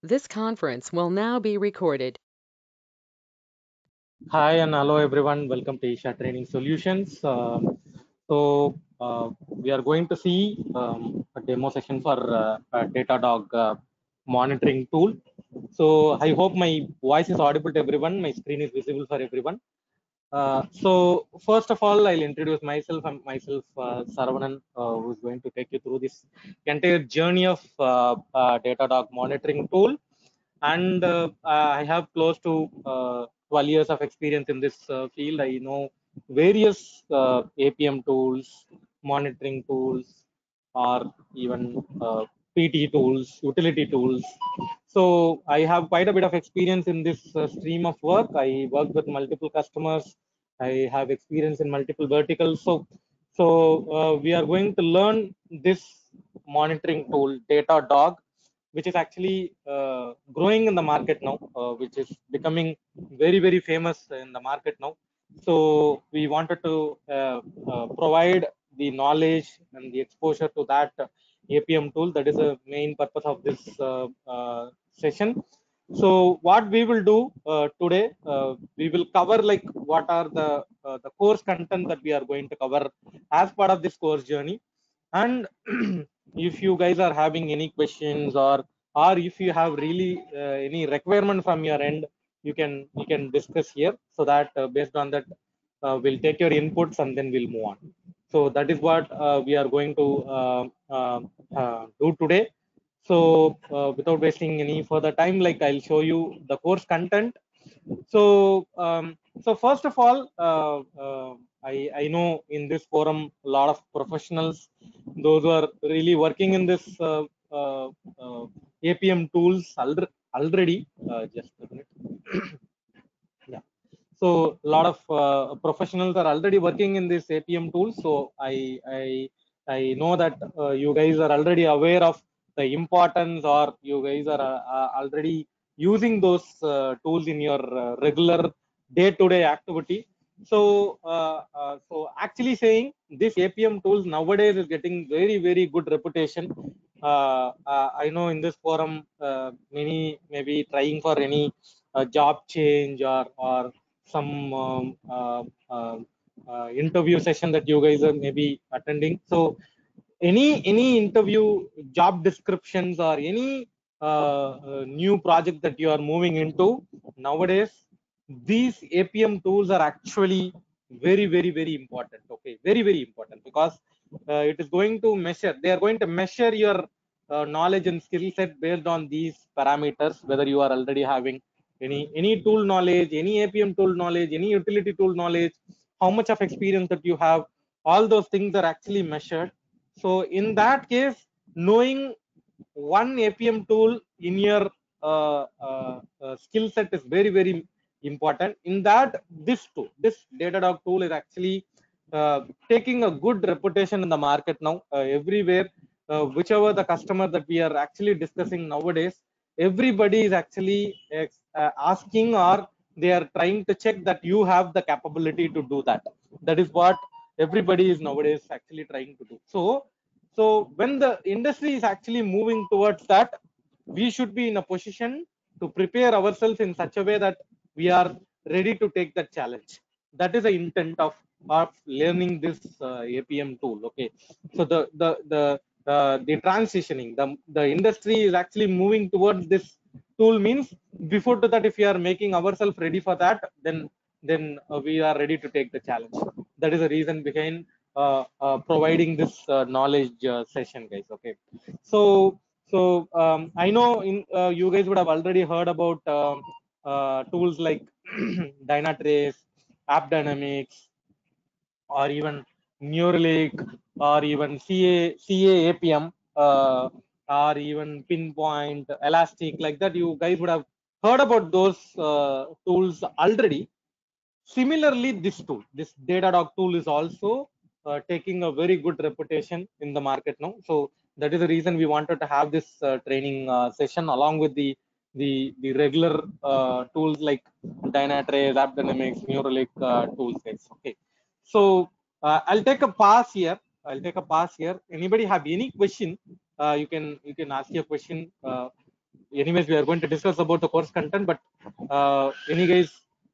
This conference will now be recorded. Hi and hello everyone. Welcome to Asia Training Solutions. We are going to see a demo session for a Datadog monitoring tool. So I hope my voice is audible to everyone. My screen is visible for everyone. So first of all, I'll introduce myself. I'm myself Saravanan, who's going to take you through this entire journey of Datadog monitoring tool. And I have close to 12 years of experience in this field. I know various APM tools, monitoring tools, or even PT tools, utility tools. So I have quite a bit of experience in this stream of work. I work with multiple customers. I have experience in multiple verticals. So we are going to learn this monitoring tool, Datadog, which is actually growing in the market now, which is becoming very famous in the market now. So we wanted to provide the knowledge and the exposure to that APM tool. That is the main purpose of this session. So what we will do today, we will cover like what are the course content that we are going to cover as part of this course journey. And if you guys are having any questions, or if you have really any requirement from your end, you can discuss here, so that based on that we'll take your inputs and then we'll move on. So that is what we are going to do today. So without wasting any further time, like I'll show you the course content. So first of all, I know in this forum a lot of professionals, those who are really working in this uh, uh, APM tools already. Just a minute. Yeah. So a lot of professionals are already working in this APM tool. So I know that you guys are already aware of the importance, or you guys are already using those tools in your regular day-to-day activity. So actually saying this APM tools nowadays is getting very good reputation. I know in this forum many maybe trying for any job change, or some interview session that you guys are maybe attending. So any interview job descriptions, or any new project that you are moving into nowadays, these APM tools are actually very important. Okay, very important, because it is going to measure. They are going to measure your knowledge and skill set based on these parameters, whether you are already having any tool knowledge, any APM tool knowledge, any utility tool knowledge, how much of experience that you have. All those things are actually measured. So in that case, knowing one APM tool in your skill set is very important. In that, this Datadog tool is actually taking a good reputation in the market now, everywhere. Whichever the customer that we are actually discussing nowadays, everybody is actually asking, or they are trying to check that you have the capability to do that. That is what everybody is nowadays actually trying to do. So when the industry is actually moving towards that, we should be in a position to prepare ourselves in such a way that we are ready to take that challenge. That is the intent of learning this APM tool. Okay, so the transitioning, the industry is actually moving towards this tool. Means before to that, if we are making ourselves ready for that, then we are ready to take the challenge. That is the reason behind providing this knowledge session, guys. Okay, so I know you guys would have already heard about tools like Dynatrace, App Dynamics, or even Neuralink, or even CA APM, or even Pinpoint, Elastic, like that. You guys would have heard about those tools already. Similarly, this Datadog tool is also taking a very good reputation in the market now. So that is the reason we wanted to have this training session along with the regular tools like Dynatrace, AppDynamics, Neuralink tools, guys. Okay, so I'll take a pass here. Anybody have any question? You can ask your question. anyways, we are going to discuss about the course content, but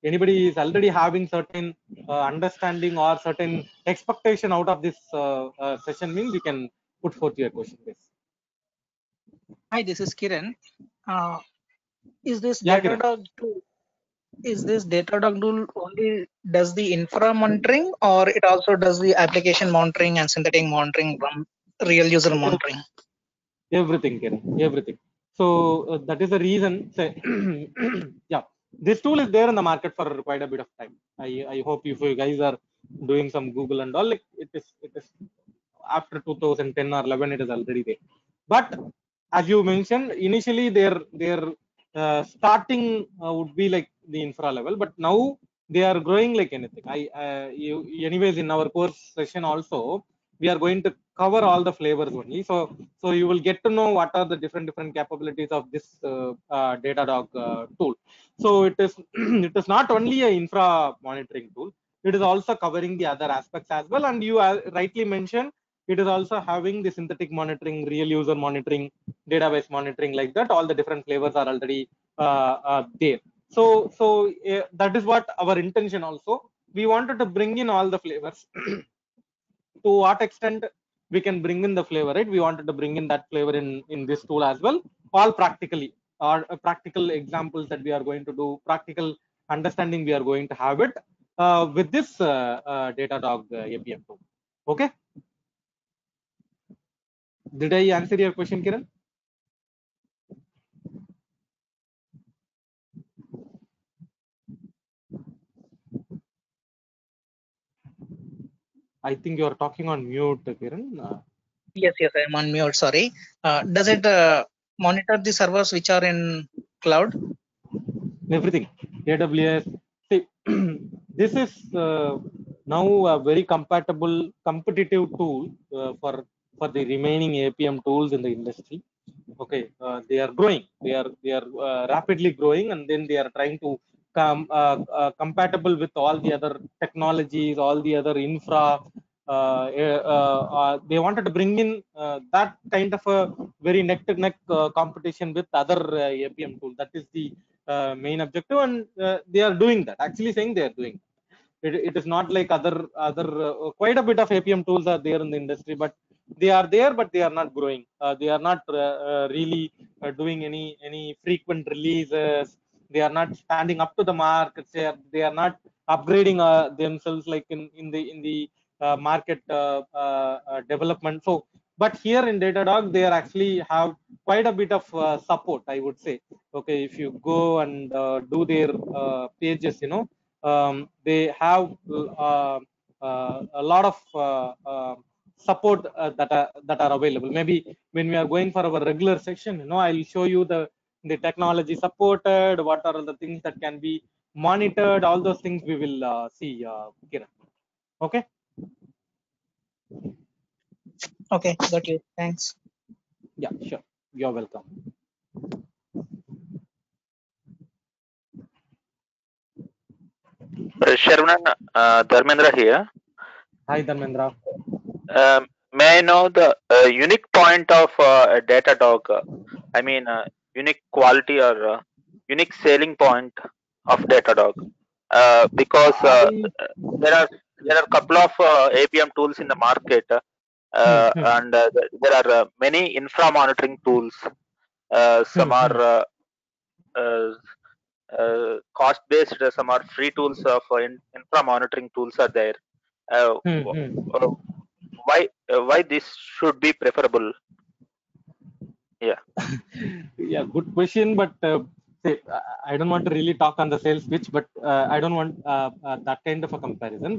anybody is already having certain understanding or certain expectation out of this session, means you can put forth your question, please. Hi, this is Kiran. Is this Yeah, Kiran. Datadog tool? Is this Datadog tool only does the infra monitoring, or it also does the application monitoring and synthetic monitoring from real user monitoring? Everything, Kiran, everything. So that is the reason. Say, yeah, this tool is there in the market for quite a bit of time. I hope if you guys are doing some Google and all, like it is after 2010 or 11, it is already there. But as you mentioned, initially their starting would be like the infra level, but now they are growing like anything. Anyways, in our course session also, we are going to cover all the flavors only. So you will get to know what are the different capabilities of this Datadog tool. So it is it is not only a infra monitoring tool, it is also covering the other aspects as well. And you rightly mentioned, it is also having the synthetic monitoring, real user monitoring, database monitoring, like that. All the different flavors are already there. So that is what our intention also. We wanted to bring in all the flavors. To what extent we can bring in the flavor, right? We wanted to bring in that flavor in this tool as well, all practically, or practical examples that we are going to do, practical understanding we are going to have it with this Datadog APM tool. Okay, did I answer your question, Kiran? I think you are talking on mute, Kiran. Yes, I am on mute. Sorry. Does it monitor the servers which are in cloud? Everything, AWS. See, this is now a very competitive tool for the remaining APM tools in the industry. Okay, they are growing. They are rapidly growing, and then they are trying to come compatible with all the other technologies, all the other infra. They wanted to bring in that kind of a very neck to neck competition with other APM tool. That is the main objective, and they are doing that. Actually, saying they are doing. It is not like other quite a bit of APM tools are there in the industry, but they are there, but they are not growing. They are not really doing any frequent releases. They are not standing up to the mark. They are not upgrading themselves like in the market development. So but here in Datadog, they are actually have quite a bit of support, I would say. Okay, if you go and do their pages, they have a lot of support that are available. Maybe when we are going for our regular section, I'll show you the technology supported, what are the things that can be monitored. All those things we will see, Kiran. Okay. Okay, got you. Thanks. Yeah, sure. You're welcome. Sharvanan, Dharmendra here. Hi, Dharmendra. May I know the unique point of Datadog? I mean, unique quality or unique selling point of Datadog? Because there are a couple of APM tools in the market, and there are many infra monitoring tools. Some are cost based, some are free tools for infra monitoring tools are there. Why this should be preferable? Yeah, good question. But say, I don't want to really talk on the sales pitch, but I don't want that kind of a comparison.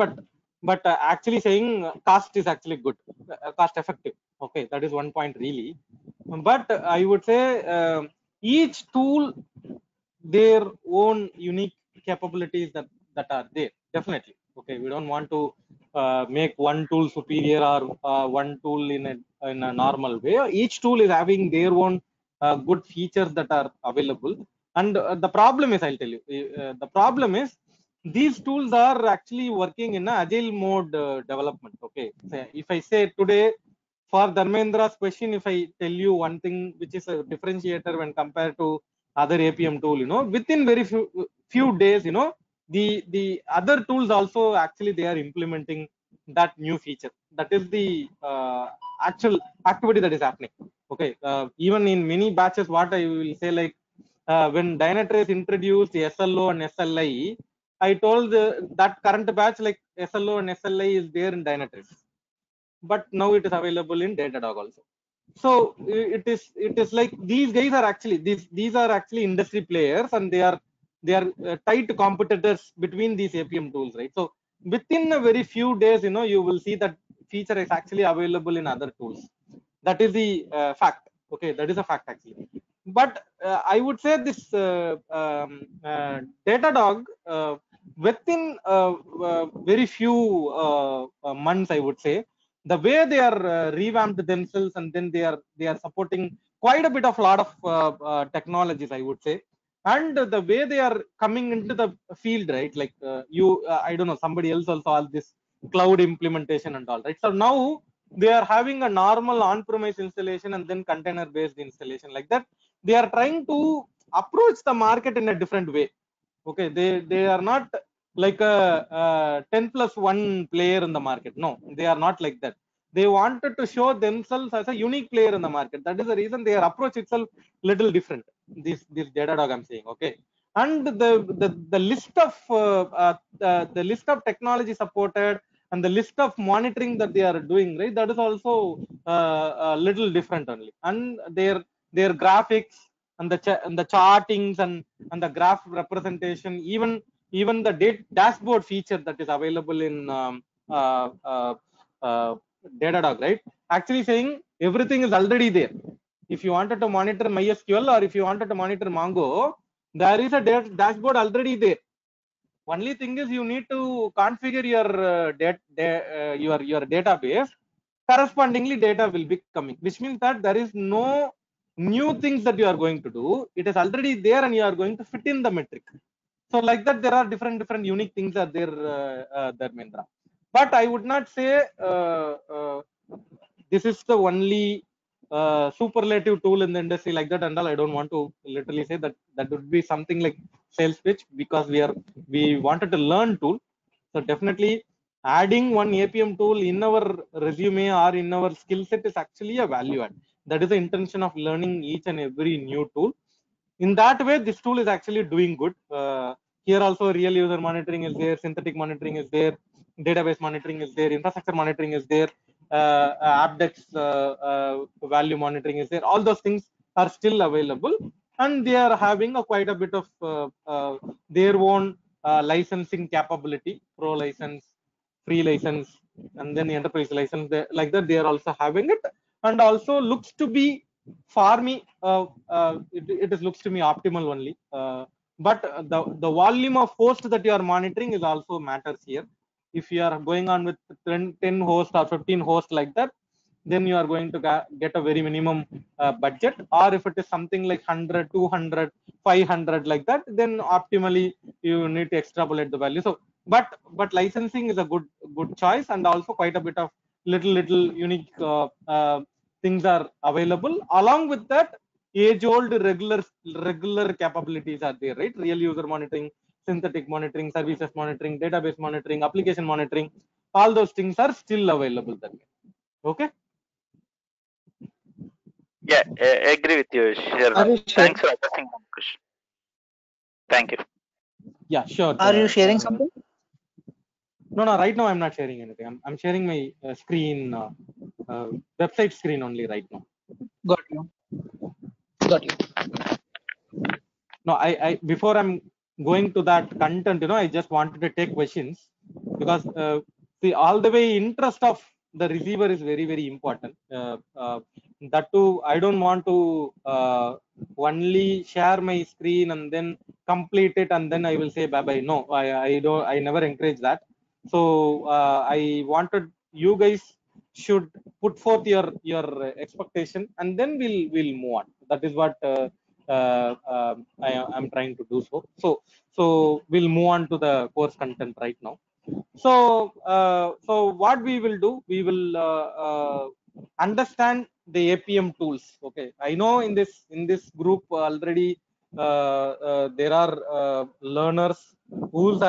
But actually saying cost is actually good, cost effective. Okay, that is one point really. But I would say each tool their own unique capabilities that are there. Definitely. Okay, we don't want to make one tool superior or one tool in a normal way. Each tool is having their own good features that are available. And the problem is, I'll tell you, the problem is these tools are actually working in a agile mode development. Okay, so if I say today, for Dharmendra's question, if I tell you one thing which is a differentiator when compared to other APM tool, within very few days, the other tools also actually they are implementing that new feature. That is the actual activity that is happening. Okay, even in many batches, what I will say, like when Dynatrace introduced SLO and SLI, I told that current batch like SLO and SLI is there in Dynatrace, but now it is available in Datadog also. So it is like these guys are actually these are actually industry players, and they are tight competitors between these APM tools, right? So within a very few days, you will see that feature is actually available in other tools. That is the fact. Okay, that is a fact actually. But I would say this Datadog within very few months, I would say, the way they are revamped themselves, and then they are supporting quite a bit of lot of technologies, I would say, and the way they are coming into the field, right? Like I don't know, somebody else also all this cloud implementation and all, right? So now they are having a normal on-premise installation and then container-based installation, like that. They are trying to approach the market in a different way. Okay, they are not like a 10+1 player in the market. No, they are not like that. They wanted to show themselves as a unique player in the market. That is the reason their approach itself little different. This Datadog I'm saying. Okay, and the list of the list of technology supported and the list of monitoring that they are doing, right? That is also a little different only, and their graphics and the chartings and the graph representation, even the dashboard feature that is available in Datadog, right? Actually saying everything is already there. If you wanted to monitor MySQL or if you wanted to monitor Mongo, there is a dashboard already there. Only thing is you need to configure your database. Correspondingly, data will be coming, which means that there is no new things that you are going to do. It is already there, and you are going to fit in the metric. So like that, there are different unique things are there, Dharmendra. But I would not say this is the only superlative tool in the industry like that and all. I don't want to literally say that would be something like sales pitch, because we wanted to learn tool. So definitely adding one APM tool in our resume or in our skill set is actually a value add. That is the intention of learning each and every new tool. In that way, this tool is actually doing good. Here also real user monitoring is there, synthetic monitoring is there, database monitoring is there, infrastructure monitoring is there, AppDex value monitoring is there. All those things are still available, and they are having quite a bit of their own licensing capability, pro license, free license, and then the enterprise license. Like that, they are also having it, and also looks to be for me, it looks to me optimal only. But the volume of host that you are monitoring is also matters here. If you are going on with 10 hosts or 15 hosts like that, then you are going to get a very minimum budget. Or if it is something like 100, 200, 500 like that, then optimally you need to extrapolate the value. So, but licensing is a good choice, and also quite a bit of little unique things are available. Along with that, age-old regular capabilities are there, right? Real user monitoring, synthetic monitoring, services monitoring, database monitoring, application monitoring. All those things are still available then. Okay. Yeah, I agree with you, Sharad. Thanks for addressing my question. Thank you. Yeah, sure. Are you sharing something? No, right now I'm not sharing anything. I'm sharing my screen, website screen only right now. Got you. No, I before I'm going to that content, I just wanted to take questions, because see, all the way interest of the receiver is very important. That too, I don't want to only share my screen and then complete it and then I will say bye bye. No, I never encourage that. So I wanted you guys should put forth your expectation, and then we'll move on. That is what I'm trying to do so. So we'll move on to the course content right now. So what we will do, we will understand the APM tools. Okay, I know in this group already there are learners who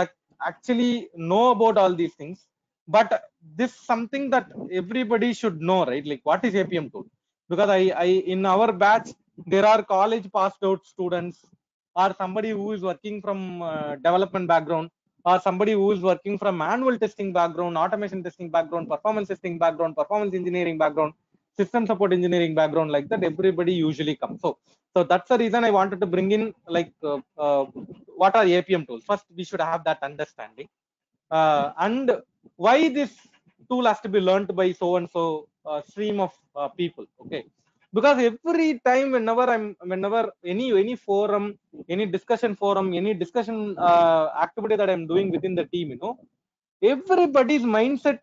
actually know about all these things, but this something that everybody should know, right? Like, what is APM tool? Because I in our batch there are college passed out students, or somebody who is working from development background, or somebody who is working from manual testing background, automation testing background, performance testing background, performance engineering background, system support engineering background. Like that, everybody usually comes. So that's the reason I wanted to bring in, like, what are APM tools. First we should have that understanding, and why this tool has to be learned by so and so stream of people. Okay, because every time whenever any forum, any discussion forum, any discussion activity that I'm doing within the team, everybody's mindset,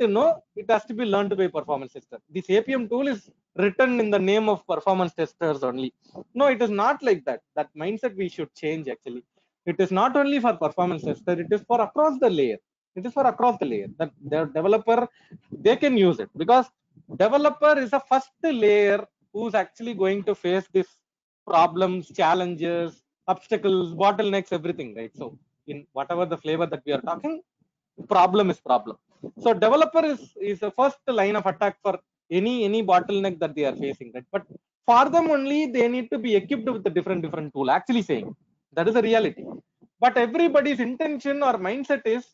it has to be learned by performance tester. This APM tool is written in the name of performance testers only. No, it is not like that. That mindset we should change actually. It is not only for performance tester, it is for across the layer. It is for across the layer that the developer, they can use it, because developer is the first layer who's actually going to face this problems, challenges, obstacles, bottlenecks, everything, right? So in whatever the flavor that we are talking, problem is problem. So developer is the first line of attack for any bottleneck that they are facing, right? But for them only, they need to be equipped with a different tool, actually saying that is a reality. But everybody's intention or mindset is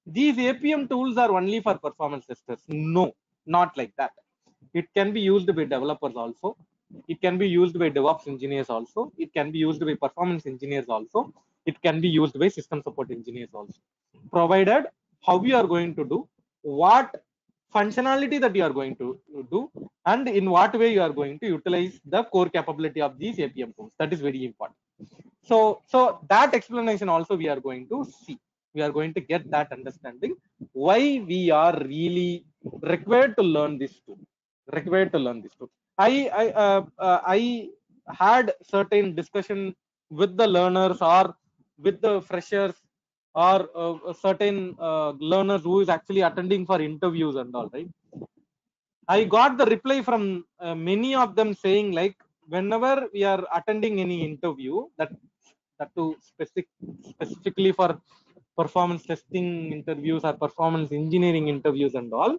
these APM tools are only for performance testers. No, not like that. It can be used by developers also, it can be used by DevOps engineers also, it can be used by performance engineers also, it can be used by system support engineers also, provided how you are going to do, what functionality that you are going to do, and in what way you are going to utilize the core capability of these APM tools. That is very important. So that explanation also we are going to see. We are going to get that understanding why we are really required to learn this tool. Required to learn this tool. I had certain discussion with the learners, or with the freshers, or certain learners who is actually attending for interviews and all, right? I got the reply from many of them saying, like, whenever we are attending any interview, that to specifically for performance testing interviews or performance engineering interviews and all,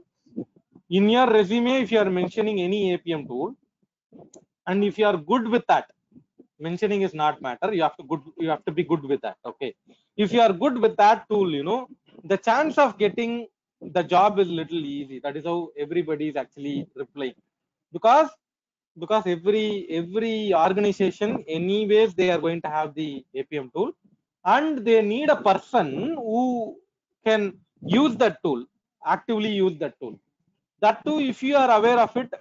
in your resume, if you are mentioning any APM tool, and if you are good with that, mentioning is not matter, you have to be good with that. Okay, if you are good with that tool, the chance of getting the job is little easy. That is how everybody is actually replying, because every organization anyways, they are going to have the APM tool, and they need a person who can use that tool, actively use that tool. That too, if you are aware of it,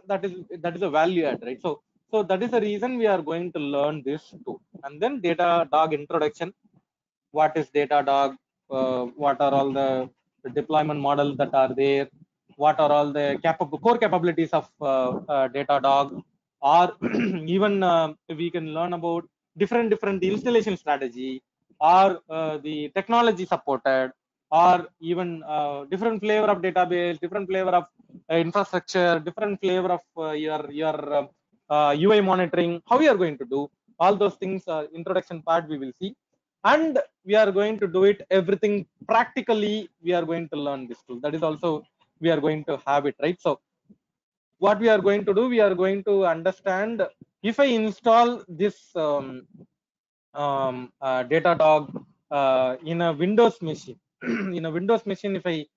that is a value add, right? So that is the reason we are going to learn this too. And then Datadog introduction. What is Datadog? What are all the deployment models that are there? What are all the core capabilities of Datadog? Or even we can learn about different installation strategy, or the technology supported, or even different flavor of database, different flavor of infrastructure, different flavor of your UI monitoring, how you are going to do all those things. Introduction part we will see, and we are going to do it everything practically. We are going to learn this tool. That is also we are going to have it, right? So what we are going to do, we are going to understand, if I install this Datadog in a Windows machine, in a Windows machine, if I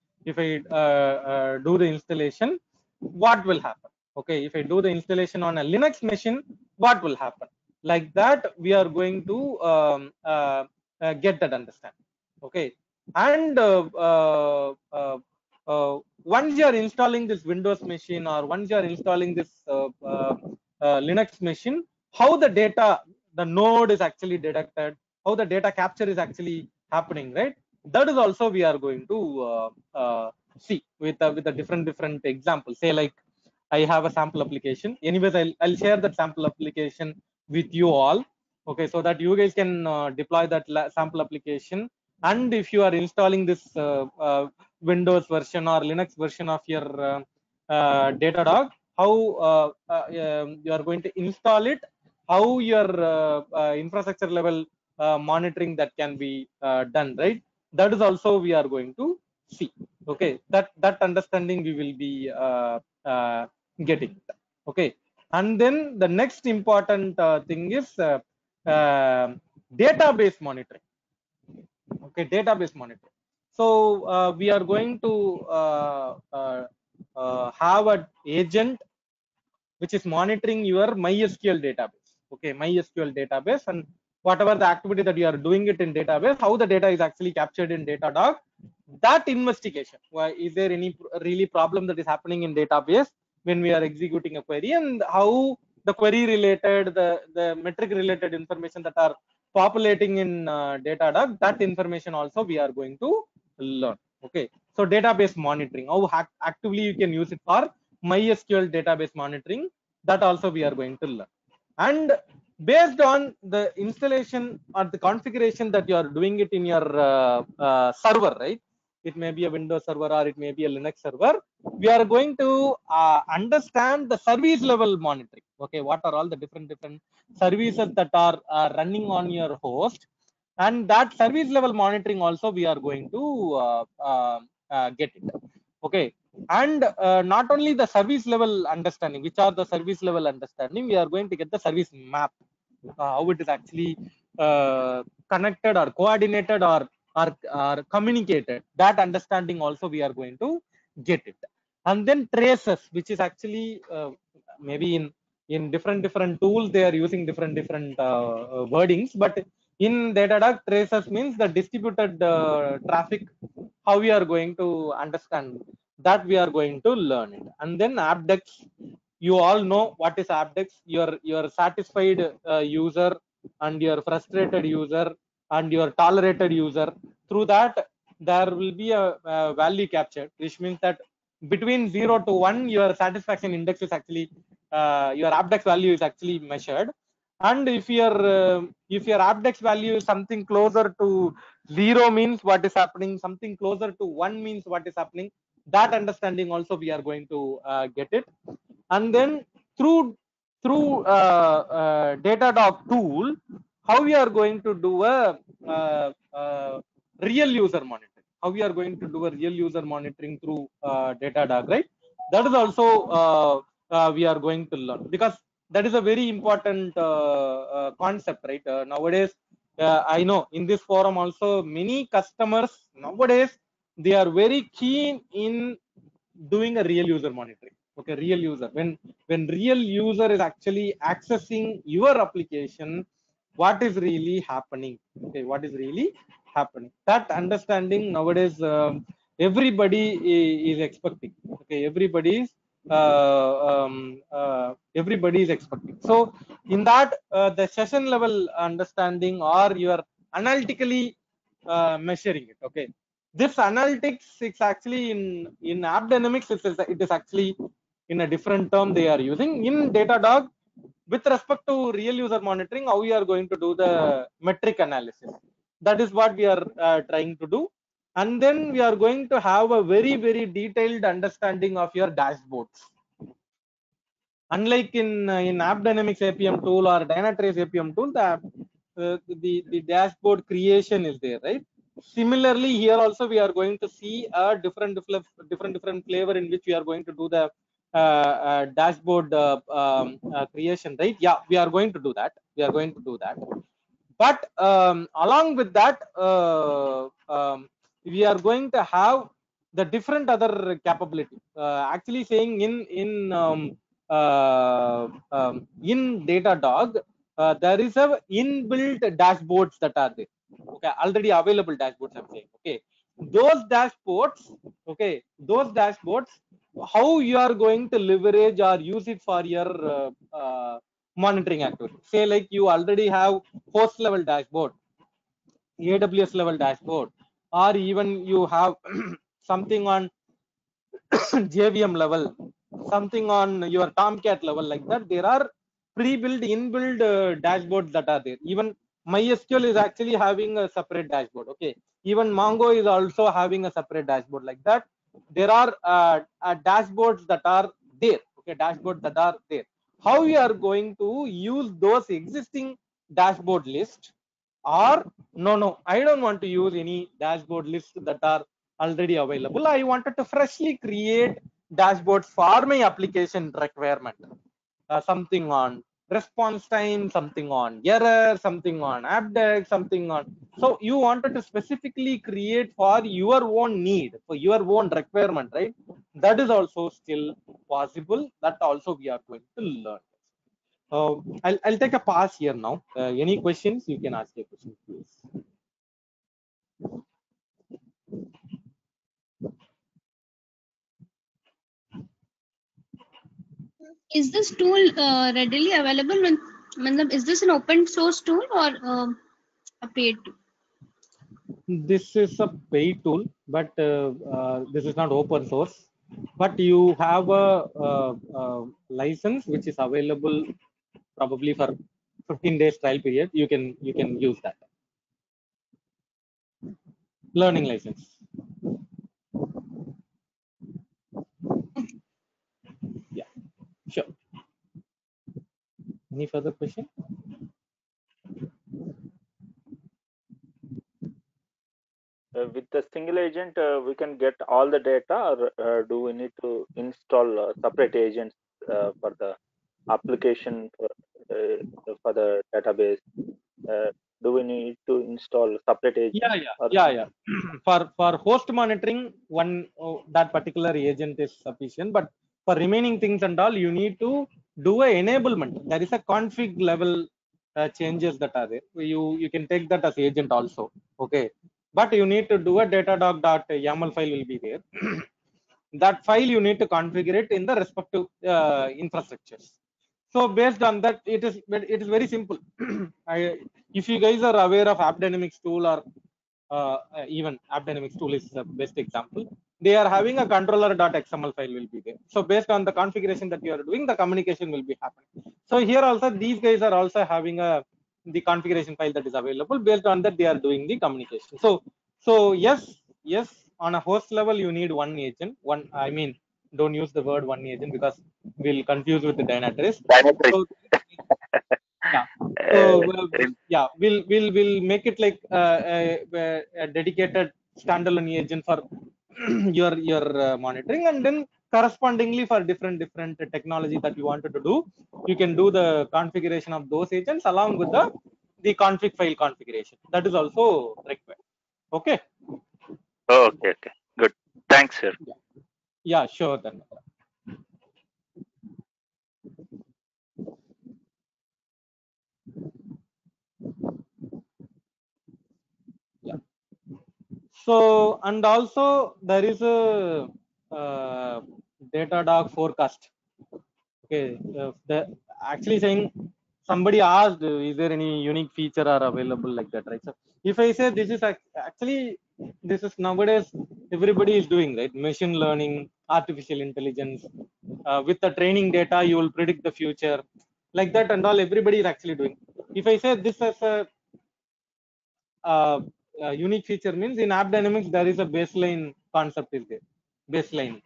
do the installation, what will happen? Okay, if I do the installation on a Linux machine, what will happen? Like that, we are going to get that understanding. Okay, and once you are installing this Windows machine, or once you are installing this Linux machine, how the data, the node is actually detected, how the data capture is actually happening, right? That is also we are going to see with a different example. Say, like, I have a sample application. Anyways, I'll share that sample application with you all. Okay, so that you guys can deploy that sample application. And if you are installing this Windows version or Linux version of your Datadog, how you are going to install it, how your infrastructure level monitoring that can be done, right? That is also we are going to see. Okay, that understanding we will be getting. Okay, and then the next important thing is database monitoring. Okay, database monitoring. So we are going to have an agent which is monitoring your MySQL database. Okay, MySQL database, and whatever the activity that you are doing it in database, how the data is actually captured in Datadog. That investigation. Why is there any really problem that is happening in database when we are executing a query, and how the query related, the metric related information that are populating in Datadog, that information also we are going to learn. Okay, so database monitoring, how actively you can use it for MySQL database monitoring, that also we are going to learn. And based on the installation or the configuration that you are doing it in your server, right? It may be a Windows server or it may be a Linux server. We are going to understand the service level monitoring. Okay, what are all the different services that are running on your host, and that service level monitoring also we are going to get it. Okay, and not only the service level understanding, which are the service level understanding, we are going to get the service map, how it is actually connected or coordinated or communicated. That understanding also we are going to get it. And then traces, which is actually maybe in different tools they are using different wordings, but in Datadog, traces means the distributed traffic, how we are going to understand that, we are going to learn it. And then Apdex, you all know what is Apdex. Your satisfied user and your frustrated user and your tolerated user, through that there will be a value captured, which means that between 0 to 1 your satisfaction index is actually your Apdex value is actually measured. And if your Apdex value is something closer to 0 means what is happening, something closer to 1 means what is happening, that understanding also we are going to get it. And then through Datadog tool, how we are going to do a real user monitoring, how we are going to do a real user monitoring through Datadog, right? That is also we are going to learn, because that is a very important concept, right? Nowadays, I know in this forum also many customers nowadays, they are very keen in doing a real user monitoring. Okay, real user, when real user is actually accessing your application, what is really happening? Okay, what is really happening? That understanding nowadays everybody is expecting. Okay, everybody is expecting. So in that the session level understanding, or your analytically measuring it. Okay, this analytics, it's actually in AppDynamics, it is actually in a different term they are using. In Datadog, with respect to real user monitoring, how we are going to do the metric analysis, that is what we are trying to do. And then we are going to have a very detailed understanding of your dashboards. Unlike in AppDynamics APM tool or Dynatrace APM tool, the dashboard creation is there, right? Similarly, here also we are going to see a different flavor in which we are going to do the dashboard creation, right? Yeah, we are going to do that. We are going to do that. But along with that, we are going to have the different other capability. Actually, saying in Datadog, there is a inbuilt dashboards that are there. Okay, already available dashboards, I'm saying. Okay, those dashboards. Okay, those dashboards, how you are going to leverage or use it for your monitoring activity. Say like you already have host level dashboard, AWS level dashboard, or even you have something on JVM level, something on your Tomcat level, like that. There are pre-built, inbuilt dashboards that are there. Even MySQL is actually having a separate dashboard. Okay, even Mongo is also having a separate dashboard like that. there are dashboards that are there. Okay, dashboards that are there. How you are going to use those existing dashboard list, or no, I don't want to use any dashboard list that are already available. I wanted to freshly create dashboards for my application requirement. Something on response time, something on error, something on AppDeck, something on. So you wanted to specifically create for your own need, for your own requirement, right? That is also still possible. That also we are going to learn. I'll take a pause here now. Any questions? You can ask a question, please. Is this tool readily available? Is this an open source tool or a paid tool? This is a paid tool, but this is not open source. But you have a license which is available probably for 15 days trial period. You can use that learning license. Yeah, sure. Any further question? With the single agent, we can get all the data, or do we need to install separate agents for the application for the database? Do we need to install separate agents? Yeah. For host monitoring, that particular agent is sufficient. But for remaining things and all, you need to do a enablement. There is a config level changes that are there. You can take that as agent also. Okay, but you need to do a datadog.yaml file will be there. That file you need to configure it in the respective infrastructures. So based on that, it is very simple. If you guys are aware of AppDynamics tool, or even AppDynamics tool is the best example. They are having a controller.xml file will be there. So based on the configuration that you are doing, the communication will be happening. So here also these guys are also having the configuration file that is available. Based on that, they are doing the communication. So yes, on a host level you need one agent. Don't use the word one agent because we'll confuse with the Dynatrace. So, yeah. So we'll make it like a dedicated standalone agent for your monitoring, and then correspondingly for different technology that you wanted to do, you can do the configuration of those agents along with the config file configuration. That is also required. Okay. Okay. Good. Thanks, sir. Yeah, sure then. Yeah. So, and also there is a Datadog forecast. Okay, actually saying somebody asked, is there any unique feature are available like that, right? So if I say this is actually, this is nowadays everybody is doing, right? Machine learning, artificial intelligence, with the training data, you will predict the future, like that and all. Everybody is actually doing. If I say this as a unique feature, means in AppDynamics there is a baseline concept is there, baseline.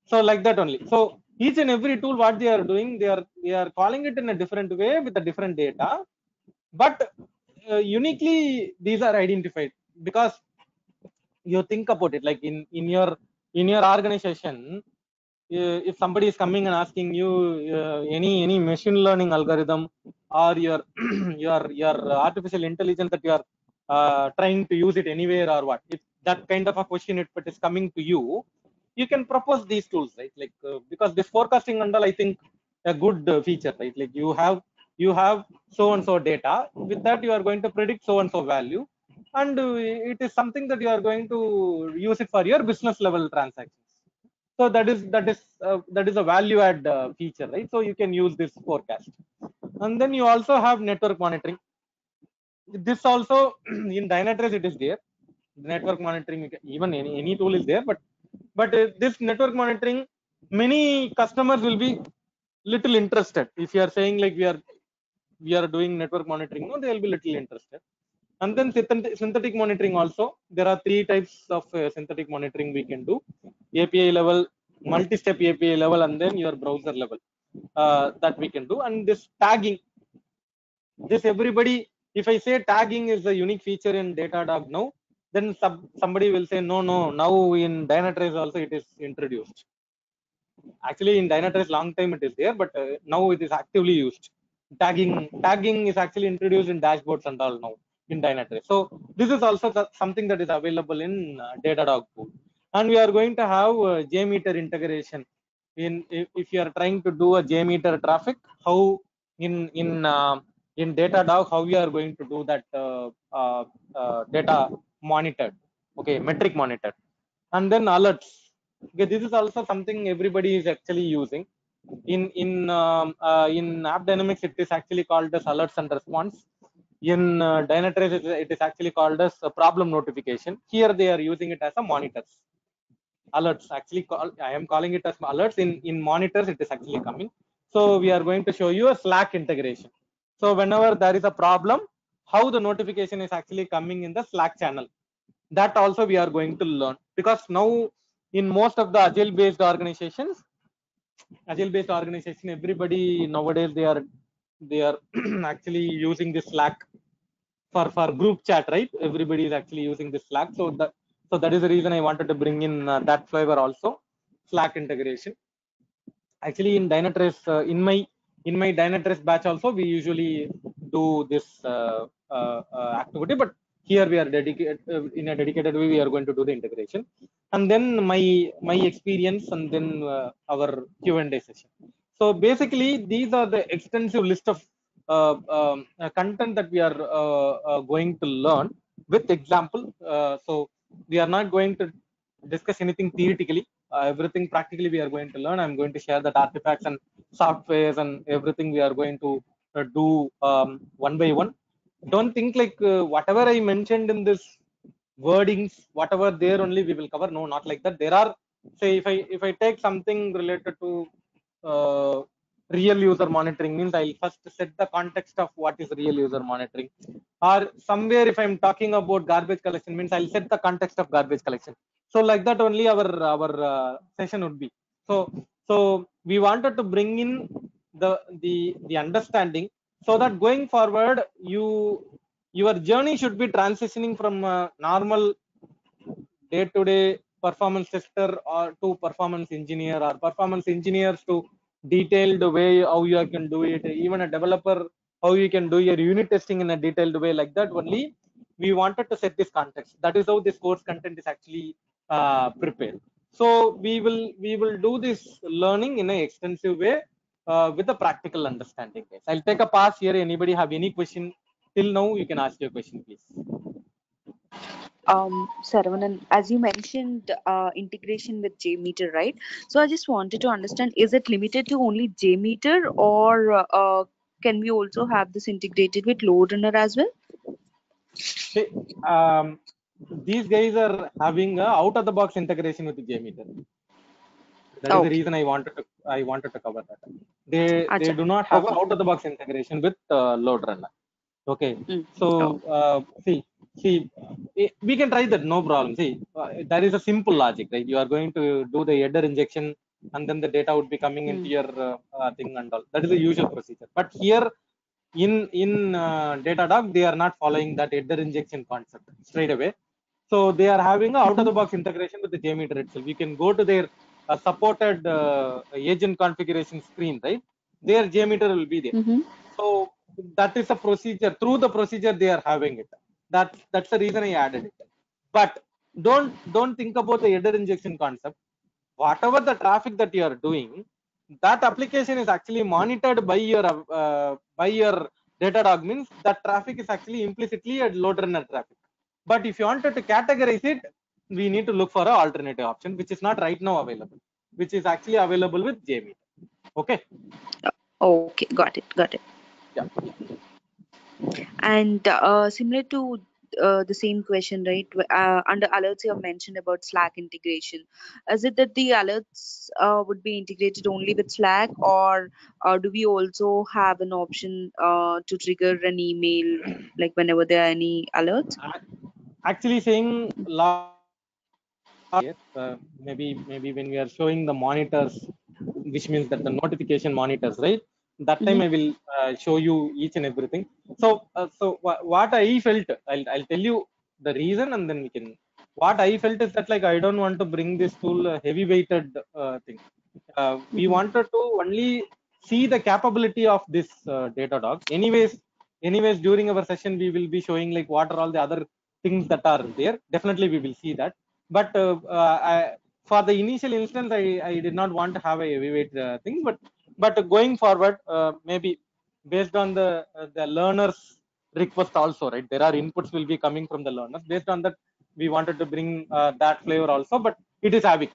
So like that only. So each and every tool, what they are doing, they are calling it in a different way with a different data, but uniquely these are identified. Because you think about it, like in your organization, if somebody is coming and asking you any machine learning algorithm, or your your artificial intelligence that you are trying to use it anywhere, or what, if that kind of a question if it is coming to you, you can propose these tools, right? Like because this forecasting and all, I think a good feature, right? Like you have so and so data, with that you are going to predict so and so value, and it is something that you are going to use it for your business level transactions. So that is a value add feature, right? So you can use this forecast. And then you also have network monitoring. This also in Dynatrace it is there. Network monitoring, even any tool is there, but this network monitoring, many customers will be little interested. If you are saying like we are doing network monitoring, no, they will be little interested. And then synthetic monitoring also. There are 3 types of synthetic monitoring we can do: API level, multi-step API level, and then your browser level, that we can do. And this tagging, this everybody, if I say tagging is a unique feature in Datadog now, then somebody will say no, now in Dynatrace also it is introduced. Actually in Dynatrace long time it is there, but now it is actively used. Tagging is actually introduced in dashboards and all now in Dynatrace. So this is also something that is available in Datadog pool. And we are going to have JMeter integration. If you are trying to do a JMeter traffic, how in Datadog, how we are going to do that data monitored, okay, metric monitored. And then alerts. Okay, this is also something everybody is actually using. In App Dynamics, it is actually called as alerts and response. In Dynatrace, it is actually called as a problem notification. Here they are using it as a monitors. Alerts, actually I am calling it as alerts. In monitors it is actually coming. So we are going to show you a Slack integration. So whenever there is a problem, how the notification is actually coming in the Slack channel, that also we are going to learn. Because now in most of the agile based organization, everybody nowadays they are actually using this Slack for group chat, right? Everybody is actually using this Slack. So that is the reason I wanted to bring in that flavor also, Slack integration. Actually in Dynatrace, in my Dynatrace batch also, we usually do this activity, but here we are dedicated in a dedicated way. We are going to do the integration, and then my experience, and then our Q&A session. So basically, these are the extensive list of content that we are going to learn with example. So we are not going to discuss anything theoretically. Everything practically we are going to learn. I'm going to share that artifacts and softwares and everything we are going to do one by one. Don't think like whatever I mentioned in this wordings, whatever there only we will cover. No, not like that. There are, say, if I take something related to real user monitoring, means I'll first set the context of what is real user monitoring. Or somewhere if I'm talking about garbage collection, means I'll set the context of garbage collection. So like that only our session would be. So we wanted to bring in the understanding, so that going forward your journey should be transitioning from normal day-to-day performance tester or to performance engineer, or performance engineers to detailed way how you can do it. Even a developer, how you can do your unit testing in a detailed way. Like that only we wanted to set this context. That is how this course content is actually prepared. So we will do this learning in an extensive way with a practical understanding. I'll take a pause here. Anybody have any question till now? You can ask your question, please. Saravanan, as you mentioned, integration with JMeter, right? So I just wanted to understand, is it limited to only JMeter, or can we also have this integrated with LoadRunner as well? See, these guys are having a out-of-the-box integration with JMeter. That is the reason I wanted to cover that. They do not have out-of-the-box integration with LoadRunner. Okay. So see, we can try that, no problem. See, that is a simple logic, right? You are going to do the header injection, and then the data would be coming into your thing and all. That is the usual procedure. But here in Datadog, they are not following that header injection concept straight away. So they are having a out-of-the-box integration with the JMeter itself. You can go to their supported agent configuration screen, right? Their JMeter will be there. So that is a procedure. Through the procedure they are having it. That's the reason I added it. But don't think about the header injection concept. Whatever the traffic that you are doing, that application is actually monitored by your Datadog. Means that traffic is actually implicitly a LoadRunner traffic. But if you wanted to categorize it, we need to look for an alternative option, which is not right now available, which is actually available with JMeter. Okay. Okay, got it. Yeah. And similar to the same question, right? Under alerts, you have mentioned about Slack integration. Is it that the alerts would be integrated only with Slack, or do we also have an option to trigger an email, like whenever there are any alerts? Actually, saying maybe when we are showing the monitors, which means that the notification monitors, right? That time Mm-hmm. I will show you each and everything. So what I felt, I'll tell you the reason, and then we can. What I felt is that, like, I don't want to bring this tool heavy weighted thing. We Mm-hmm. wanted to only see the capability of this Datadog. Anyways, during our session we will be showing like what are all the other things that are there. Definitely we will see that. But for the initial instance, I did not want to have a heavyweight thing. But going forward, maybe based on the learners request also, right? There are inputs will be coming from the learners. Based on that, we wanted to bring that flavor also. But it is having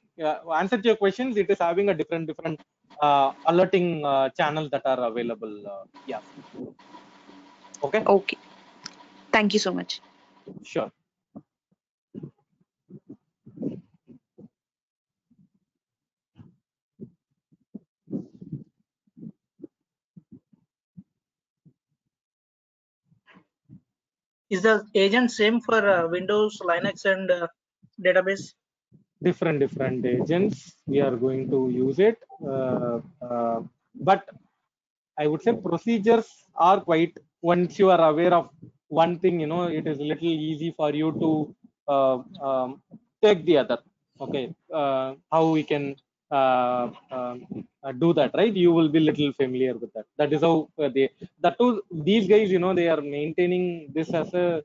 answer to your questions. It is having a different alerting channels that are available. Yeah. Okay. Okay. Thank you so much. Sure. Is the agent same for Windows, Linux, and database? Different agents we are going to use it, but I would say procedures are quite, once you are aware of one thing, it is a little easy for you to take the other. Okay. How we can do that, right? You will be little familiar with that. That is how these guys, they are maintaining this as a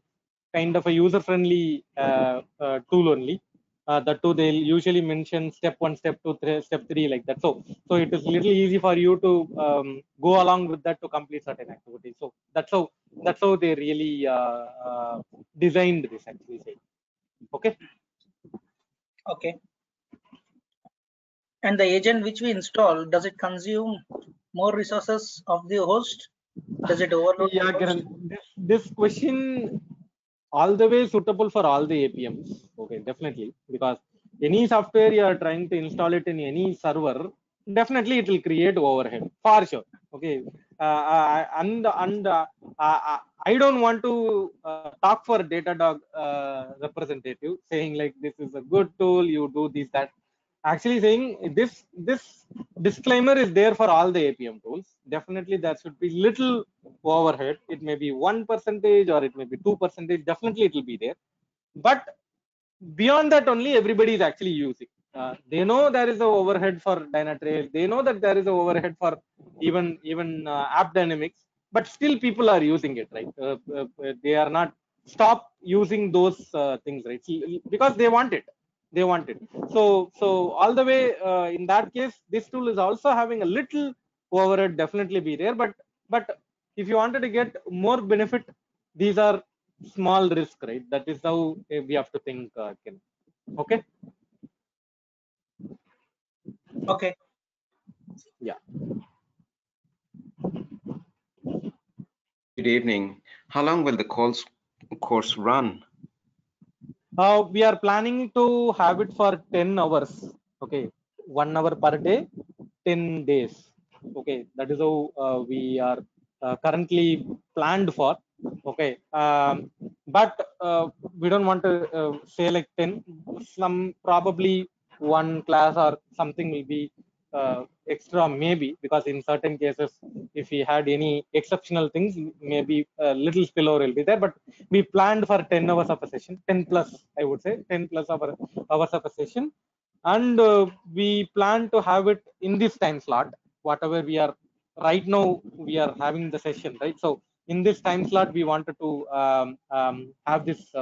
kind of a user friendly tool only. That too, they'll usually mention step 1, step 2, step 3, like that. So it is little easy for you to go along with that to complete certain activities. So that's how they really designed this, actually. Say. Okay. Okay. And the agent which we install, does it consume more resources of the host? Does it overload the Yeah, host? Kiran, this question all the way suitable for all the APMs. Okay, definitely, because any software you are trying to install it in any server, definitely it will create overhead for sure. Okay. I don't want to talk for Datadog representative saying like this is a good tool, you do this, that. Actually saying this disclaimer is there for all the APM tools. Definitely there should be little overhead. It may be 1% or it may be 2%. Definitely it will be there. But beyond that only, everybody is actually using. They know there is a overhead for Dynatrace. They know that there is a overhead for even App Dynamics. But still people are using it, right? They are not stop using those things, right? Because they want it. They want it. So all the way in that case, this tool is also having a little overhead. Definitely be there. But if you wanted to get more benefit, these are small risk, right? That is how we have to think, Ken. Okay. Okay. Yeah. Good evening. How long will the course run? We are planning to have it for 10 hours. Okay. 1 hour per day, 10 days. Okay. That is how we are currently planned for. Okay. But we don't want to say like 10. Some probably one class or something will be extra, maybe, because in certain cases, if we had any exceptional things, maybe a little spillover will be there. But we planned for 10 hours of a session, 10 plus, I would say 10 plus hours of a session. And we plan to have it in this time slot, whatever we are right now. We are having the session, right? So in this time slot, we wanted to have this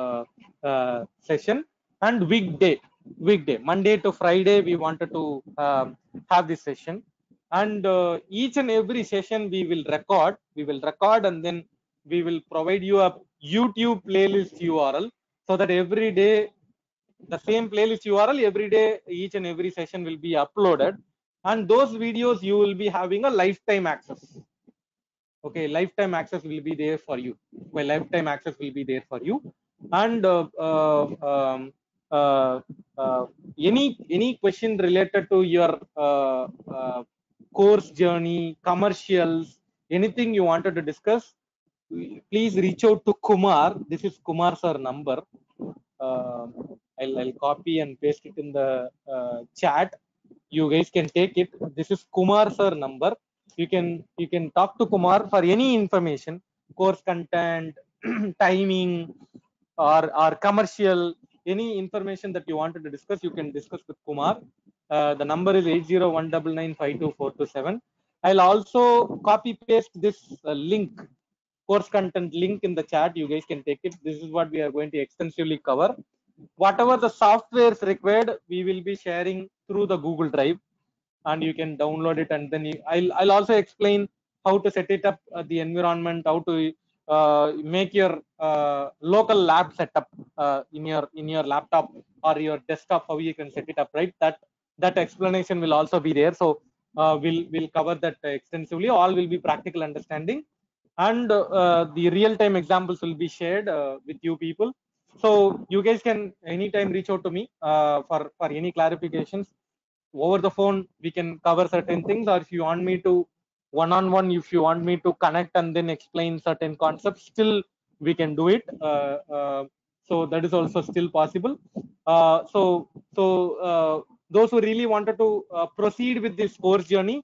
session. And weekday, Monday to Friday, we wanted to have this session. And each and every session we will record, and then we will provide you a YouTube playlist URL, so that every day the same playlist URL, every day each and every session will be uploaded, and those videos you will be having a lifetime access. Okay, lifetime access will be there for you. Well, lifetime access will be there for you. And uh, uh, any question related to your course journey, commercials, anything you wanted to discuss, please reach out to Kumar. This is Kumar sir number. Uh, I'll copy and paste it in the chat. You guys can take it. This is Kumar sir number. You can talk to Kumar for any information, course content, timing, or commercial, any information that you wanted to discuss. You can discuss with Kumar. The number is 8019952427. I'll also copy paste this link, course content link in the chat. You guys can take it. This is what we are going to extensively cover. Whatever the softwares required, we will be sharing through the Google Drive, and you can download it. And then I'll also explain how to set it up, the environment, how to make your local lab setup in your laptop or your desktop, how you can set it up, right? That explanation will also be there. So we'll cover that extensively. All will be practical understanding, and the real-time examples will be shared with you people. So you guys can anytime reach out to me for any clarifications. Over the phone we can cover certain things, or if you want me to one-on-one, if you want me to connect and then explain certain concepts, still we can do it. So that is also still possible. Those who really wanted to proceed with this course journey,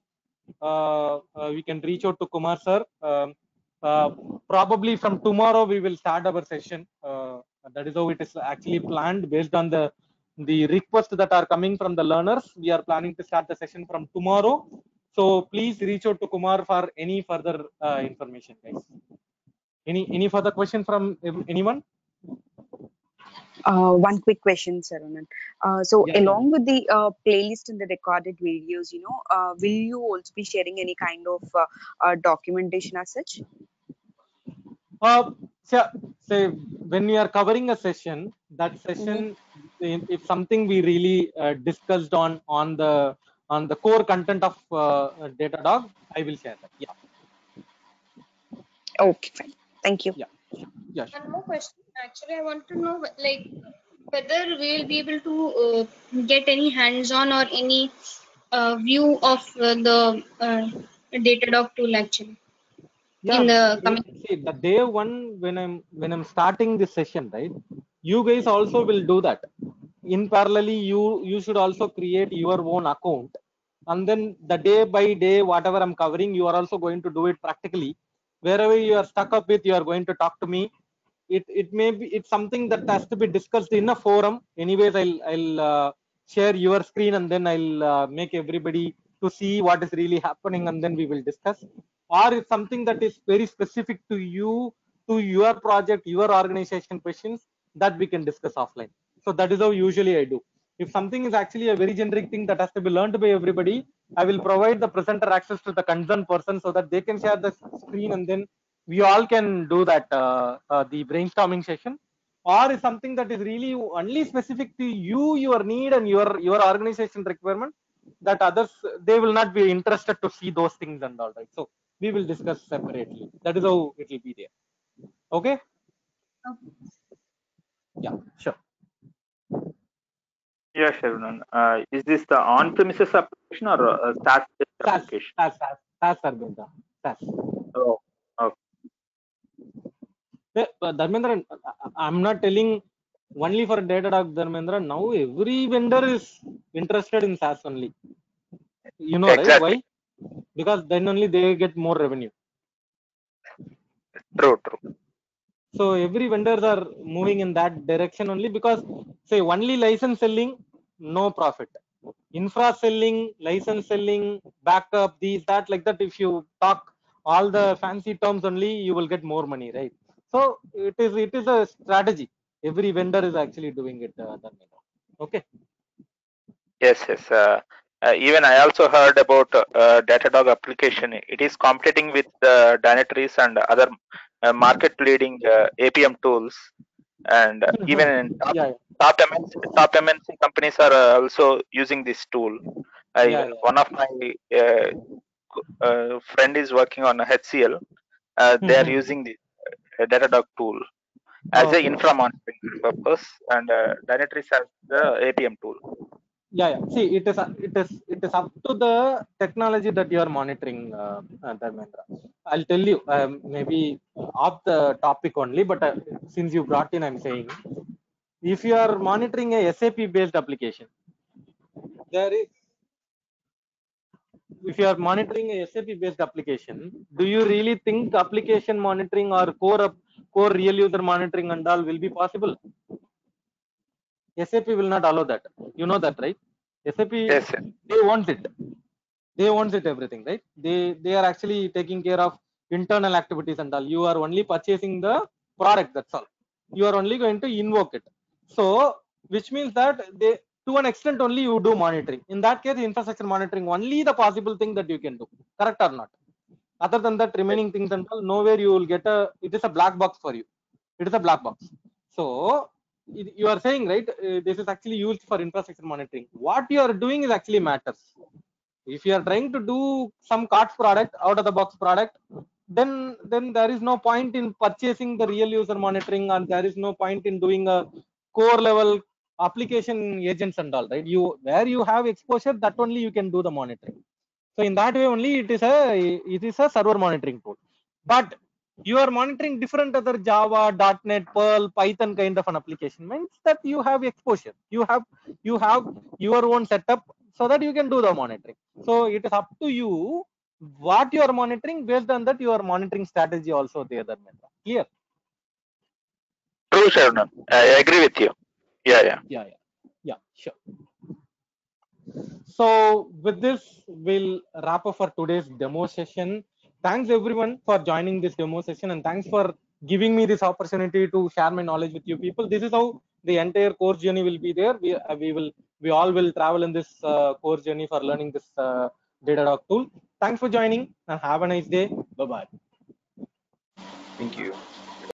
we can reach out to Kumar sir. Uh, Probably from tomorrow we will start our session. That is how it is actually planned, based on the requests that are coming from the learners. We are planning to start the session from tomorrow. So please reach out to Kumar for any further information, guys. Any further question from anyone? One quick question, Saranand. So Yeah, along with the playlist and the recorded videos, will you also be sharing any kind of documentation as such? Say when we are covering a session, that session, if something we really discussed on the core content of Datadog, I will share that. Yeah, Okay, fine. Thank you. yeah, yeah. Sure. One more question. Actually, I want to know, like, whether we will be able to get any hands-on or any view of the Datadog tool actually Yeah, in the coming. see, the day one when I'm starting this session, right? You guys also will do that. In parallelly, you should also create your own account, and then the day by day, whatever I'm covering, you are also going to do it practically. Wherever you are stuck up with, you are going to talk to me. It may be, it's something that has to be discussed in a forum. Anyways, I'll share your screen, and then I'll make everybody to see what is really happening, and then we will discuss. Or it's something that is very specific to you, to your project, your organization questions, that we can discuss offline. So that is how usually I do. If something is actually a very generic thing that has to be learned by everybody, I will provide the presenter access to the concerned person so that they can share the screen, and then we all can do that, the brainstorming session. Or is something that is really only specific to you, your need, and your organization requirement, that others, they will not be interested to see those things and all, right? So we will discuss separately. That is how it will be there. Okay. Yeah, sure. Yeah, Sharon. Is this the on-premises application or a SaaS-based SAS, application? SAS, Dharmendra. SAS. Oh, okay. Dharmendra, I'm not telling only for Datadog, Dharmendra. Now every vendor is interested in SaaS only. You know, right? Exactly. Why? Because then only they get more revenue. True, true. So every vendors are moving in that direction only, because say only license selling, no profit. Infra selling, license selling, backup, these, that, like that. If you talk all the fancy terms only, you will get more money, right? So it is a strategy. Every vendor is actually doing it. Okay. Yes, yes. Even I also heard about Datadog application. It is competing with Dynatrace and other market-leading APM tools, and even in Yeah, top MNC companies are also using this tool. yeah, Even one of my friend is working on a HCL. They are yeah. using the Datadog tool. as a Okay. infra monitoring purpose, and Dynatrace as the APM tool. Yeah. See, it is up to the technology that you are monitoring, Dharmendra. I'll tell you, maybe off the topic only, but since you brought in, I'm saying, if you are monitoring a SAP based application, there is, if you are monitoring a SAP based application, do you really think application monitoring or core real user monitoring and all will be possible? SAP will not allow that. You know that, right? SAP, Yes, yes. they want it. They want it everything, right? They are actually taking care of internal activities and all. You are only purchasing the product, that's all. You are only going to invoke it. So which means that they, to an extent only you do monitoring. In that case, infrastructure monitoring only the possible thing that you can do, correct or not? Other than that, remaining things and all, nowhere you will get a, it is a black box for you. It is a black box. So you are saying, right, this is actually used for infrastructure monitoring. What you are doing is actually matters. If you are trying to do some COTS product, out of the box product, then there is no point in purchasing the real user monitoring, and there is no point in doing a core level application agents and all, right? You, where you have exposure, that only you can do the monitoring. So in that way only it is a server monitoring tool. But you are monitoring different other Java, .NET, Perl, Python kind of an application, means that you have exposure. You have your own setup so that you can do the monitoring. So it is up to you what you are monitoring. Based on that, your monitoring strategy also there. Clear? True, Sharnan. I agree with you. Yeah, sure. So with this, we'll wrap up for today's demo session. Thanks everyone for joining this demo session, and thanks for giving me this opportunity to share my knowledge with you people. This is how the entire course journey will be there. We all will travel in this course journey for learning this Datadog tool. Thanks for joining and have a nice day. Bye bye. Thank you.